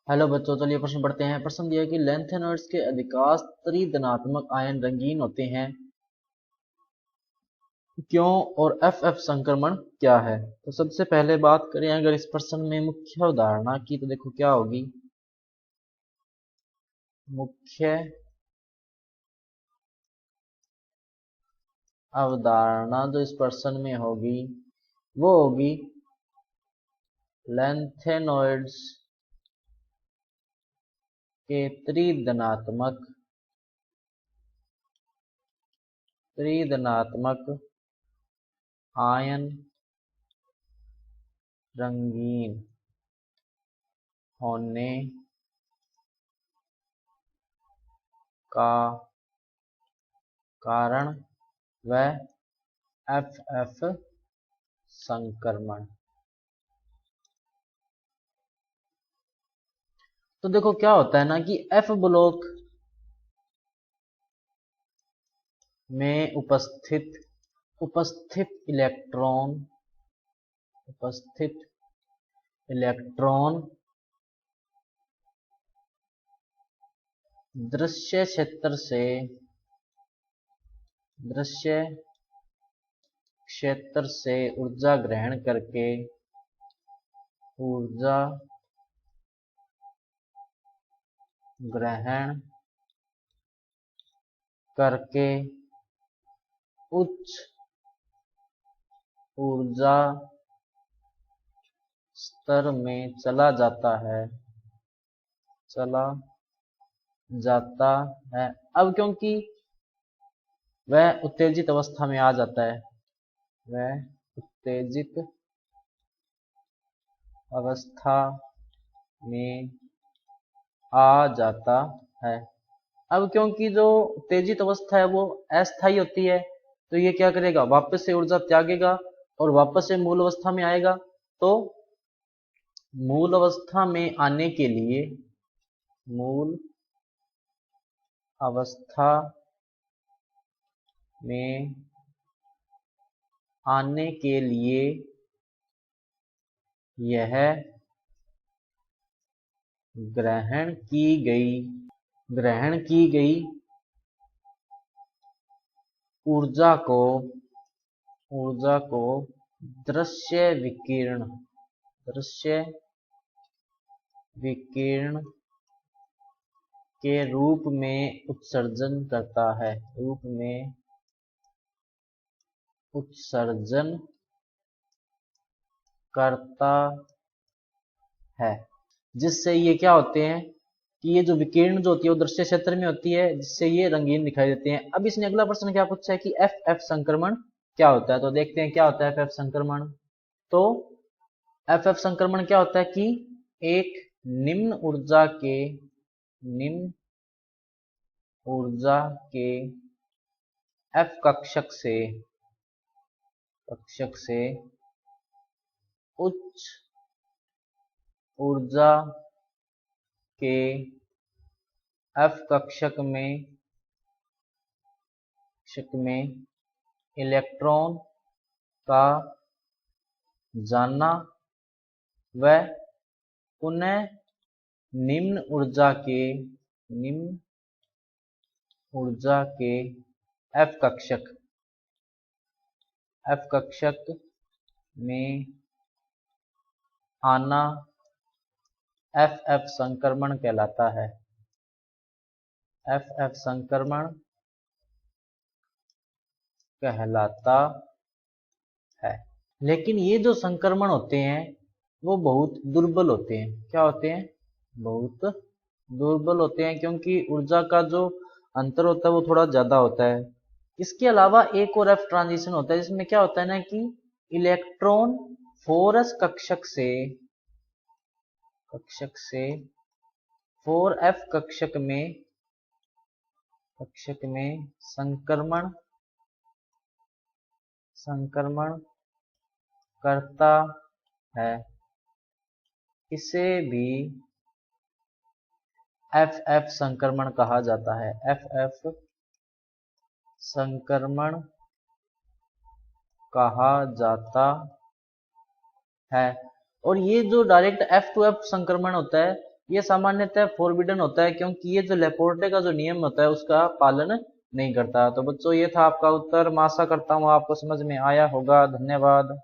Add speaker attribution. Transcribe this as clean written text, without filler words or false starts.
Speaker 1: Hello बच्चों, चलिए प्रश्न पढ़ते हैं। प्रश्न दिया है कि लैंथेनॉइड्स के अधिकांश त्रिधनात्मक आयन रंगीन होते हैं, क्यों? और एफ एफ संक्रमण क्या है? तो सबसे पहले बात करें अगर इस प्रश्न में मुख्य अवधारणा की, तो देखो क्या होगी। मुख्य अवधारणा जो इस प्रश्न में होगी वो होगी लैंथेनॉइड्स के त्रिधनात्मक आयन रंगीन होने का कारण व एफ एफ संक्रमण। तो देखो क्या होता है ना कि एफ ब्लॉक में उपस्थित इलेक्ट्रॉन दृश्य क्षेत्र से ऊर्जा ग्रहण करके उच्च ऊर्जा स्तर में चला जाता है। अब क्योंकि वह उत्तेजित अवस्था में आ जाता है, वह उत्तेजित अवस्था में आ जाता है। अब क्योंकि जो उत्तेजित अवस्था है वो अस्थायी होती है, तो ये क्या करेगा, वापस से ऊर्जा त्यागेगा और वापस से मूल अवस्था में आएगा। तो मूल अवस्था में आने के लिए मूल अवस्था में आने के लिए यह ग्रहण की गई ऊर्जा को दृश्य विकिरण के रूप में उत्सर्जन करता है। जिससे ये क्या होते हैं कि ये जो विकिरण जो होती है वो दृश्य क्षेत्र में होती है, जिससे ये रंगीन दिखाई देते हैं। अब इसने अगला प्रश्न क्या पूछा है कि एफ एफ संक्रमण क्या होता है। तो देखते हैं क्या होता है एफ एफ संक्रमण। तो एफ एफ संक्रमण क्या होता है कि एक निम्न ऊर्जा के एफ कक्षक से उच्च ऊर्जा के एफ कक्षक में इलेक्ट्रॉन का जाना व पुनः निम्न ऊर्जा के एफ कक्षक में आना एफ एफ संक्रमण कहलाता है। एफ एफ संक्रमण कहलाता है। लेकिन ये जो संक्रमण होते हैं वो बहुत दुर्बल होते हैं। क्या होते हैं? बहुत दुर्बल होते हैं, क्योंकि ऊर्जा का जो अंतर होता है वो थोड़ा ज्यादा होता है। इसके अलावा एक और एफ ट्रांजिशन होता है, जिसमें क्या होता है ना कि इलेक्ट्रॉन 4s कक्षक से 4f कक्षक में संक्रमण करता है। इसे भी एफ एफ संक्रमण कहा जाता है। एफ एफ संक्रमण कहा जाता है। और ये जो डायरेक्ट एफ टू एफ संक्रमण होता है ये सामान्यतः फॉरबिडन होता है क्योंकि ये जो लेपोर्टे का जो नियम होता है उसका पालन नहीं करता। तो बच्चों ये था आपका उत्तर। मैं आशा करता हूँ आपको समझ में आया होगा। धन्यवाद।